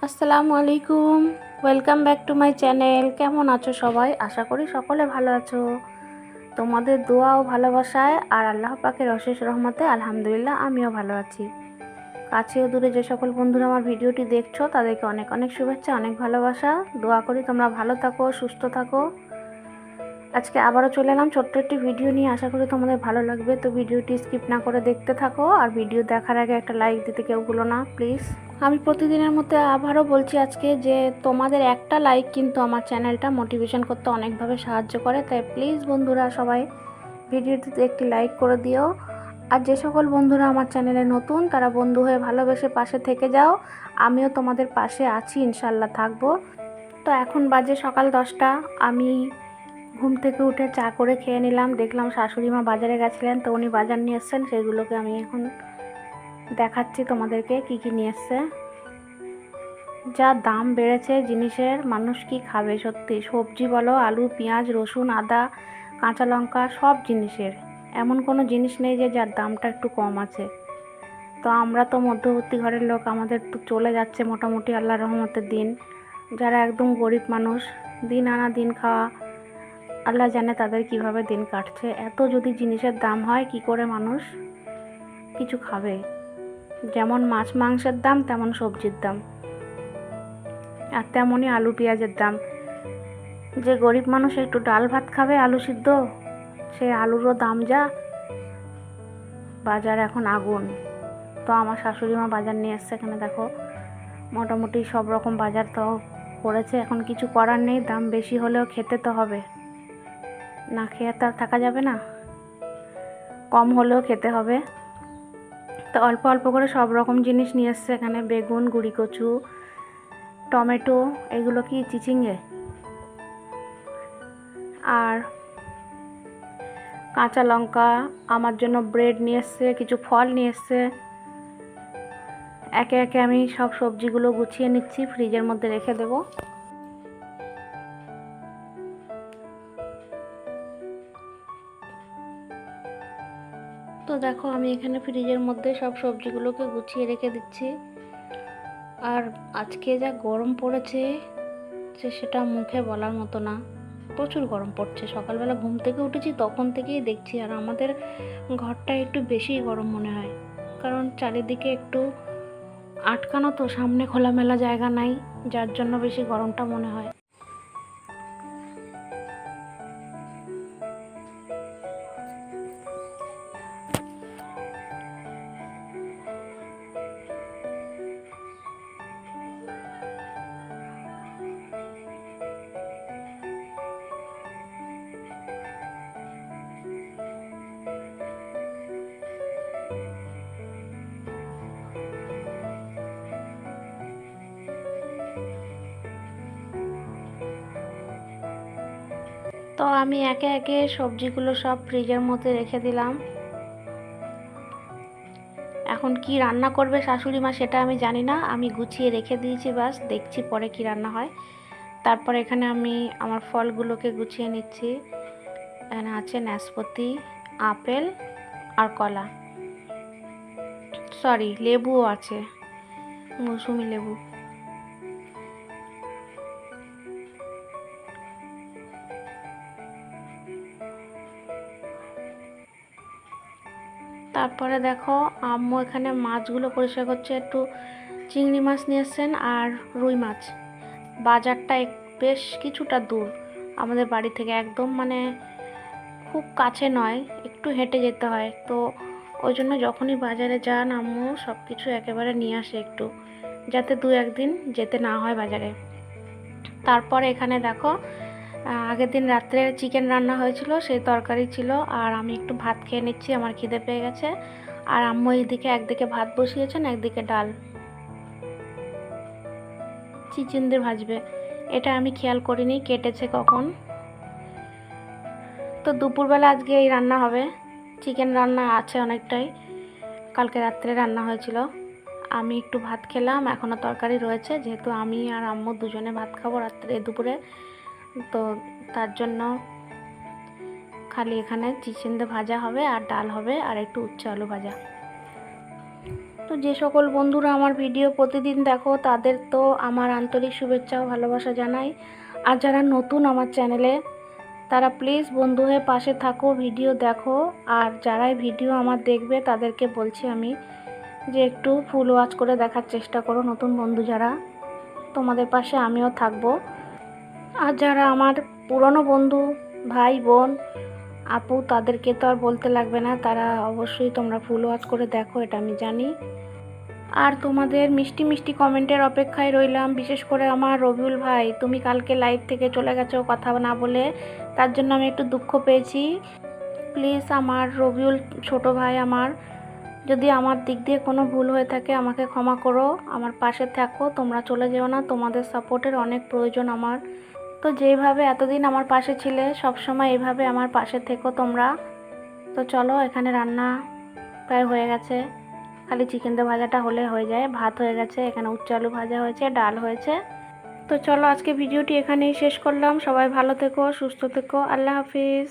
আসসালামু আলাইকুম। Welcome back to my channel. কেমন আছো সবাই? আশা করি সকলে ভালো আছো। তোমাদের দোয়া ও ভালোবাসায় আর আল্লাহ পাকের অশেষ রহমতে আলহামদুলিল্লাহ আমিও ভালো আছি। কাছে ও দূরে যে সকল বন্ধুরা আমার ভিডিওটি দেখছো তাদেরকে অনেক অনেক শুভেচ্ছা, অনেক ভালোবাসা। দোয়া করি তোমরা ভালো থাকো, সুস্থ থাকো। আজকে আবারও চলে এলাম ছোট্ট একটি ভিডিও নিয়ে। আশা করি তোমাদের ভালো লাগবে। তো ভিডিওটি স্কিপ না করে দেখতে থাকো, আর ভিডিও দেখার আগে একটা লাইক দিতে কেউ ভুলো না প্লিজ। আমি প্রতিদিনের মধ্যে আবারও বলছি আজকে যে তোমাদের একটা লাইক কিন্তু আমার চ্যানেলটা মোটিভেশন করতে অনেকভাবে সাহায্য করে। তাই প্লিজ বন্ধুরা সবাই ভিডিওটিতে একটি লাইক করে দিও। আর যে সকল বন্ধুরা আমার চ্যানেলে নতুন তারা বন্ধু হয়ে ভালোবেসে পাশে থেকে যাও। আমিও তোমাদের পাশে আছি, ইনশাল্লাহ থাকবো। তো এখন বাজে সকাল 10টা। আমি ঘুম থেকে উঠে চা করে খেয়ে নিলাম। দেখলাম শাশুড়ি মা বাজারে গেছিলেন, তো উনি বাজার নিয়ে এসছেন, সেগুলোকে আমি এখন দেখাচ্ছি তোমাদেরকে কি কি নিয়ে এসছে। যা দাম বেড়েছে জিনিসের, মানুষ কি খাবে সত্যি। সবজি বলো, আলু, পেঁয়াজ, রসুন, আদা, কাঁচা লঙ্কা, সব জিনিসের এমন কোনো জিনিস নেই যে যার দামটা একটু কম আছে। তো আমরা তো মধ্যবর্তী ঘরের লোক, আমাদের তো চলে যাচ্ছে মোটামুটি আল্লাহর রহমতের দিন। যারা একদম গরিব মানুষ, দিন আনা দিন খাওয়া, আল্লাহ জানে তাদের কিভাবে দিন কাটছে। এত যদি জিনিসের দাম হয় কি করে মানুষ কিছু খাবে। যেমন মাছ মাংসের দাম তেমন সবজির দাম, আর তেমনই আলু পেঁয়াজের দাম। যে গরিব মানুষ একটু ডাল ভাত খাবে আলু সিদ্ধ, সে আলুরও দাম যা, বাজার এখন আগুন। তো আমার শাশুড়ি মা বাজার নিয়ে এসছে। এখানে দেখো মোটামুটি সব রকম বাজার তো করেছে। এখন কিছু করার নেই, দাম বেশি হলেও খেতে তো হবে, না খেয়ে তো আর থাকা যাবে না, কম হলেও খেতে হবে। তো অল্প অল্প করে সব রকম জিনিস নিয়ে এসছে। এখানে বেগুন, গুঁড়ি কচু, টমেটো, এগুলো কি চিচিঙ্গে, আর কাঁচা লঙ্কা, আমার জন্য ব্রেড নিয়ে এসছে, কিছু ফল নিয়ে এসছে। একে একে আমি সব সবজিগুলো গুছিয়ে নিচ্ছি, ফ্রিজের মধ্যে রেখে দেব। তো দেখো আমি এখানে ফ্রিজের মধ্যে সব সবজিগুলোকে গুছিয়ে রেখে দিচ্ছি। আর আজকে যা গরম পড়েছে যে সেটা মুখে বলার মতো না। প্রচুর গরম পড়ছে। সকালবেলা ঘুম থেকে উঠেছি তখন থেকেই দেখছি, আর আমাদের ঘরটা একটু বেশি গরম মনে হয়, কারণ চারিদিকে একটু আটকানো, তো সামনে খোলামেলা জায়গা নাই, যার জন্য বেশি গরমটা মনে হয়। তো আমি একে একে সবজিগুলো সব ফ্রিজের মধ্যে রেখে দিলাম। এখন কি রান্না করবে শাশুড়ি মা সেটা আমি জানি না, আমি গুছিয়ে রেখে দিয়েছি, বাস দেখছি পরে কি রান্না হয়। তারপর এখানে আমি আমার ফলগুলোকে গুছিয়ে নিচ্ছি। এখানে আছে নাশপাতি, আপেল আর কলা, সরি লেবুও আছে, মৌসুমি লেবু। তারপরে দেখো আম্মু এখানে মাছগুলো পরিষ্কার করছে। একটু চিংড়ি মাছ নিয়ে এসছেন আর রুই মাছ। বাজারটা বেশ কিছুটা দূর আমাদের বাড়ি থেকে, একদম মানে খুব কাছে নয়, একটু হেঁটে যেতে হয়। তো ওই জন্য যখনই বাজারে যান আম্মু সব কিছু একেবারে নিয়ে আসে একটু, যাতে দু একদিন যেতে না হয় বাজারে। তারপরে এখানে দেখো আগের দিন রাত্রে চিকেন রান্না হয়েছিল, সেই তরকারি ছিল, আর আমি একটু ভাত খেয়ে নিচ্ছি, আমার খিদে পেয়ে গেছে। আর আম্মু এইদিকে একদিকে ভাত বসিয়েছেন, একদিকে ডাল, চিচিন্দে ভাজবে। এটা আমি খেয়াল করিনি কেটেছে কখন। তো দুপুরবেলা আজকে এই রান্না হবে। চিকেন রান্না আছে অনেকটাই, কালকে রাত্রে রান্না হয়েছিল। আমি একটু ভাত খেলাম, এখনও তরকারি রয়েছে, যেহেতু আমি আর আম্মু দুজনে ভাত খাবো রাত্রে দুপুরে, তো তার জন্য খালি এখানে চিচিন্দে ভাজা হবে আর ডাল হবে আর একটু উচ্ছে আলু ভাজা। তো যে সকল বন্ধুরা আমার ভিডিও প্রতিদিন দেখো তাদের তো আমার আন্তরিক শুভেচ্ছা ও ভালোবাসা জানাই। আর যারা নতুন আমার চ্যানেলে তারা প্লিজ বন্ধু হয়ে পাশে থাকো, ভিডিও দেখো। আর যারাই ভিডিও আমার দেখবে তাদেরকে বলছি আমি যে একটু ফুল ওয়াচ করে দেখার চেষ্টা করো। নতুন বন্ধু যারা, তোমাদের পাশে আমিও থাকবো। আর যারা আমার পুরনো বন্ধু, ভাই বোন, আপু, তাদেরকে তো আর বলতে লাগবে না, তারা অবশ্যই তোমরা ফুল ওয়াচ করে দেখো, এটা আমি জানি। আর তোমাদের মিষ্টি মিষ্টি কমেন্টের অপেক্ষায় রইলাম। বিশেষ করে আমার রবিউল ভাই, তুমি কালকে লাইভ থেকে চলে গেছো কথা না বলে, তার জন্য আমি একটু দুঃখ পেয়েছি। প্লিজ আমার রবিউল ছোট ভাই আমার, যদি আমার দিক দিয়ে কোনো ভুল হয়ে থাকে আমাকে ক্ষমা করো, আমার পাশে থাকো, তোমরা চলে যেও না, তোমাদের সাপোর্টের অনেক প্রয়োজন আমার। তো যেইভাবে এতদিন আমার পাশে ছিলে সবসময় এইভাবে আমার পাশে থেকো তোমরা। তো চলো, এখানে রান্না প্রায় হয়ে গেছে, খালি চিকেন দিয়ে ভাজাটা হলে হয়ে যায়। ভাত হয়ে গেছে, এখানে উচ্চ আলু ভাজা হয়েছে, ডাল হয়েছে। তো চলো, আজকে ভিডিওটি এখানেই শেষ করলাম। সবাই ভালো থেকো, সুস্থ থেকো, আল্লাহ হাফিজ।